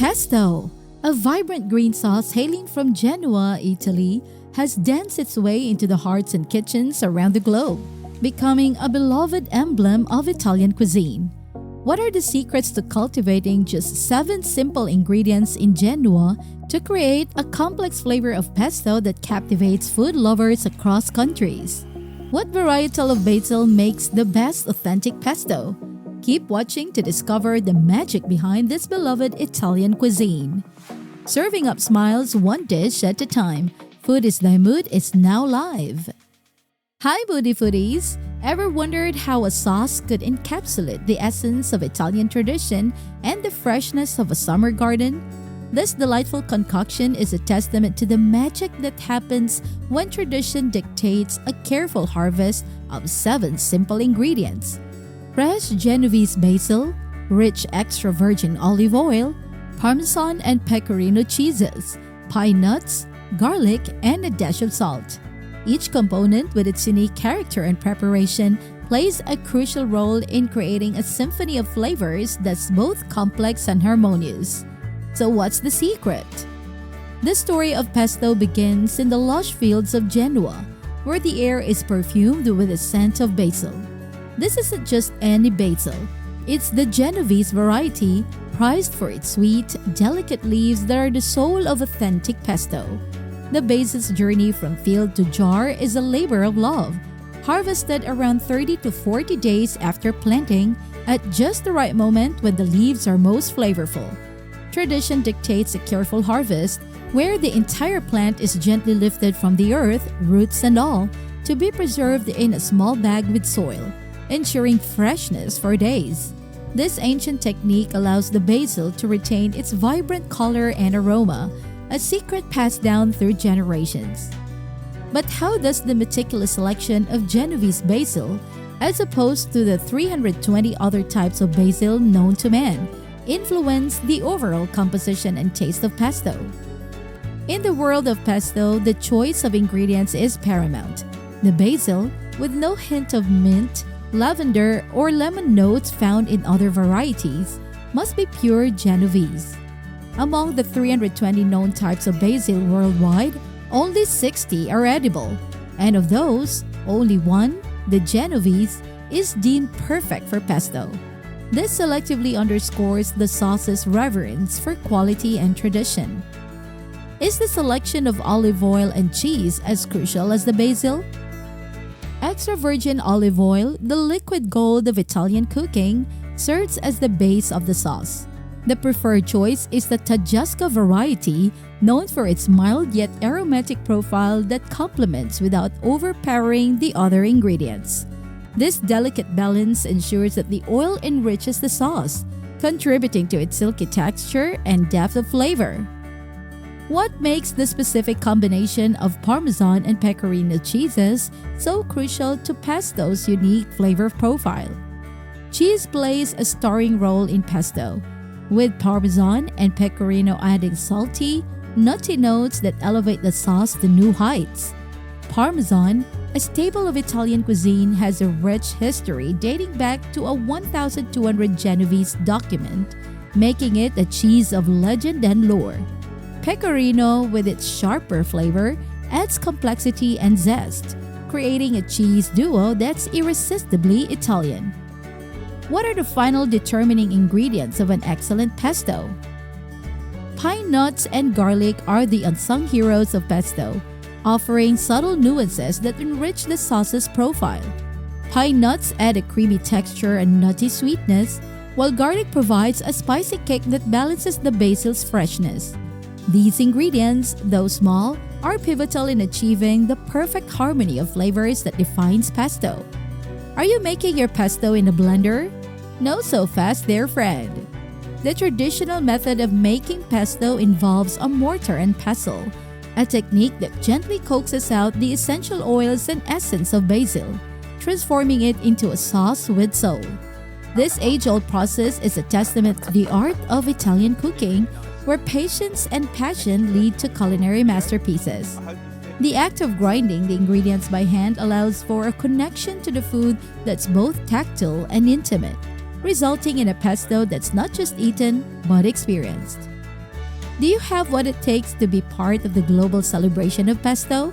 Pesto, a vibrant green sauce hailing from Genoa, Italy, has danced its way into the hearts and kitchens around the globe, becoming a beloved emblem of Italian cuisine. What are the secrets to cultivating just 7 simple ingredients in Genoa to create a complex flavor of pesto that captivates food lovers across countries? What varietal of basil makes the best authentic pesto? Keep watching to discover the magic behind this beloved Italian cuisine. Serving up smiles one dish at a time, Food is Thy Mood is now live. Hi Moody Foodies! Ever wondered how a sauce could encapsulate the essence of Italian tradition and the freshness of a summer garden? This delightful concoction is a testament to the magic that happens when tradition dictates a careful harvest of 7 simple ingredients: fresh Genovese basil, rich extra virgin olive oil, Parmesan and Pecorino cheeses, pine nuts, garlic, and a dash of salt. Each component, with its unique character and preparation, plays a crucial role in creating a symphony of flavors that's both complex and harmonious. So what's the secret? The story of pesto begins in the lush fields of Genoa, where the air is perfumed with the scent of basil. This isn't just any basil. It's the Genovese variety, prized for its sweet, delicate leaves that are the soul of authentic pesto. The basil's journey from field to jar is a labor of love, harvested around 30 to 40 days after planting at just the right moment when the leaves are most flavorful. Tradition dictates a careful harvest where the entire plant is gently lifted from the earth, roots and all, to be preserved in a small bag with soil, ensuring freshness for days. This ancient technique allows the basil to retain its vibrant color and aroma, a secret passed down through generations. But how does the meticulous selection of Genovese basil, as opposed to the 320 other types of basil known to man, influence the overall composition and taste of pesto? In the world of pesto, the choice of ingredients is paramount. The basil, with no hint of mint, lavender, or lemon notes found in other varieties, must be pure Genovese. Among the 320 known types of basil worldwide, only 60 are edible, and of those, only one, the Genovese, is deemed perfect for pesto. This selectively underscores the sauce's reverence for quality and tradition. Is the selection of olive oil and cheese as crucial as the basil? Extra virgin olive oil, the liquid gold of Italian cooking, serves as the base of the sauce. The preferred choice is the Tedesco variety, known for its mild yet aromatic profile that complements without overpowering the other ingredients. This delicate balance ensures that the oil enriches the sauce, contributing to its silky texture and depth of flavor. What makes the specific combination of Parmesan and Pecorino cheeses so crucial to pesto's unique flavor profile? Cheese plays a starring role in pesto, with Parmesan and Pecorino adding salty, nutty notes that elevate the sauce to new heights. Parmesan, a staple of Italian cuisine, has a rich history dating back to a 1200 Genovese document, making it a cheese of legend and lore. Pecorino, with its sharper flavor, adds complexity and zest, creating a cheese duo that's irresistibly Italian. What are the final determining ingredients of an excellent pesto? Pine nuts and garlic are the unsung heroes of pesto, offering subtle nuances that enrich the sauce's profile. Pine nuts add a creamy texture and nutty sweetness, while garlic provides a spicy kick that balances the basil's freshness. These ingredients, though small, are pivotal in achieving the perfect harmony of flavors that defines pesto. Are you making your pesto in a blender? No so fast there, friend. The traditional method of making pesto involves a mortar and pestle, a technique that gently coaxes out the essential oils and essence of basil, transforming it into a sauce with soul. This age-old process is a testament to the art of Italian cooking, where patience and passion lead to culinary masterpieces. The act of grinding the ingredients by hand allows for a connection to the food that's both tactile and intimate, resulting in a pesto that's not just eaten, but experienced. Do you have what it takes to be part of the global celebration of pesto?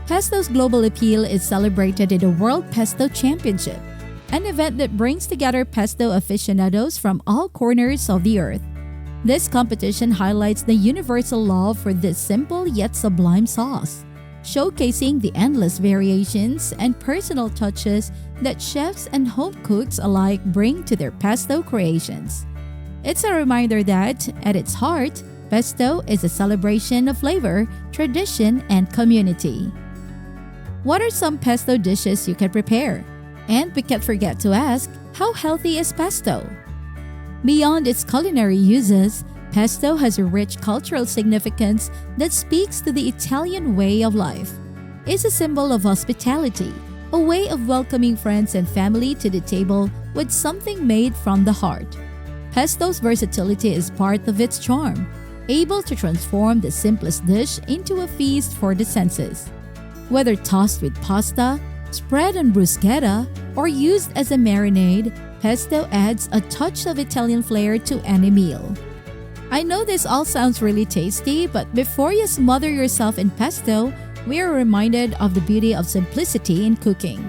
Pesto's global appeal is celebrated in the World Pesto Championship, an event that brings together pesto aficionados from all corners of the earth. This competition highlights the universal love for this simple yet sublime sauce, showcasing the endless variations and personal touches that chefs and home cooks alike bring to their pesto creations. It's a reminder that, at its heart, pesto is a celebration of flavor, tradition, and community. What are some pesto dishes you can prepare? And we can't forget to ask, how healthy is pesto? Beyond its culinary uses, pesto has a rich cultural significance that speaks to the Italian way of life. It's a symbol of hospitality, a way of welcoming friends and family to the table with something made from the heart. Pesto's versatility is part of its charm, able to transform the simplest dish into a feast for the senses. Whether tossed with pasta, spread on bruschetta, or used as a marinade, pesto adds a touch of Italian flair to any meal. I know this all sounds really tasty, but before you smother yourself in pesto, we are reminded of the beauty of simplicity in cooking.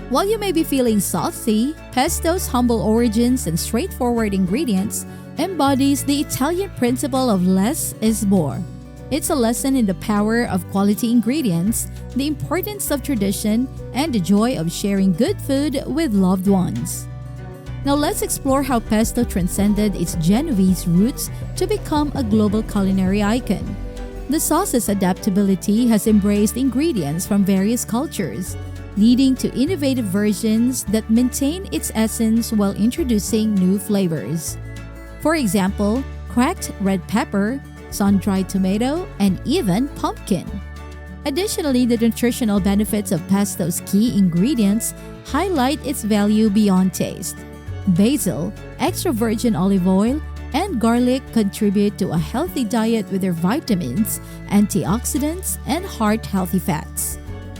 While you may be feeling saucy, pesto's humble origins and straightforward ingredients embodies the Italian principle of less is more. It's a lesson in the power of quality ingredients, the importance of tradition, and the joy of sharing good food with loved ones. Now let's explore how pesto transcended its Genovese roots to become a global culinary icon. The sauce's adaptability has embraced ingredients from various cultures, leading to innovative versions that maintain its essence while introducing new flavors. For example, cracked red pepper, sun-dried tomato, and even pumpkin. Additionally, the nutritional benefits of pesto's key ingredients highlight its value beyond taste. Basil, extra virgin olive oil, and garlic contribute to a healthy diet with their vitamins, antioxidants, and heart-healthy fats.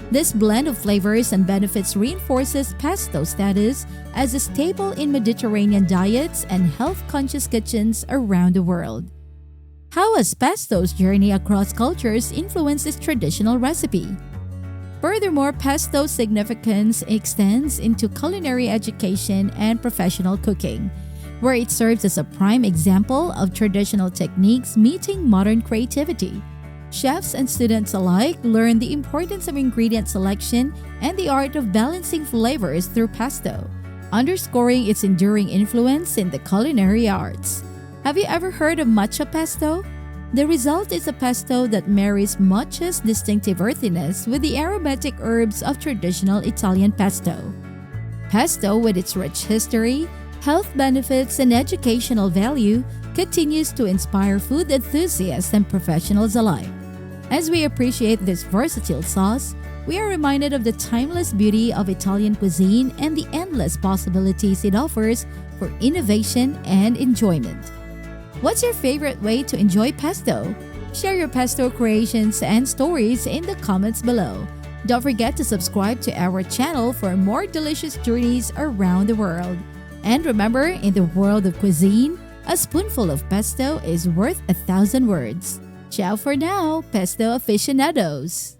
This blend of flavors and benefits reinforces pesto's status as a staple in Mediterranean diets and health-conscious kitchens around the world. How has pesto's journey across cultures influenced its traditional recipe? Furthermore, pesto's significance extends into culinary education and professional cooking, where it serves as a prime example of traditional techniques meeting modern creativity. Chefs and students alike learn the importance of ingredient selection and the art of balancing flavors through pesto, underscoring its enduring influence in the culinary arts. Have you ever heard of matcha pesto? The result is a pesto that marries matcha's distinctive earthiness with the aromatic herbs of traditional Italian pesto. Pesto, with its rich history, health benefits, and educational value, continues to inspire food enthusiasts and professionals alike. As we appreciate this versatile sauce, we are reminded of the timeless beauty of Italian cuisine and the endless possibilities it offers for innovation and enjoyment. What's your favorite way to enjoy pesto? Share your pesto creations and stories in the comments below. Don't forget to subscribe to our channel for more delicious journeys around the world. And remember, in the world of cuisine, a spoonful of pesto is worth 1,000 words. Ciao for now, pesto aficionados!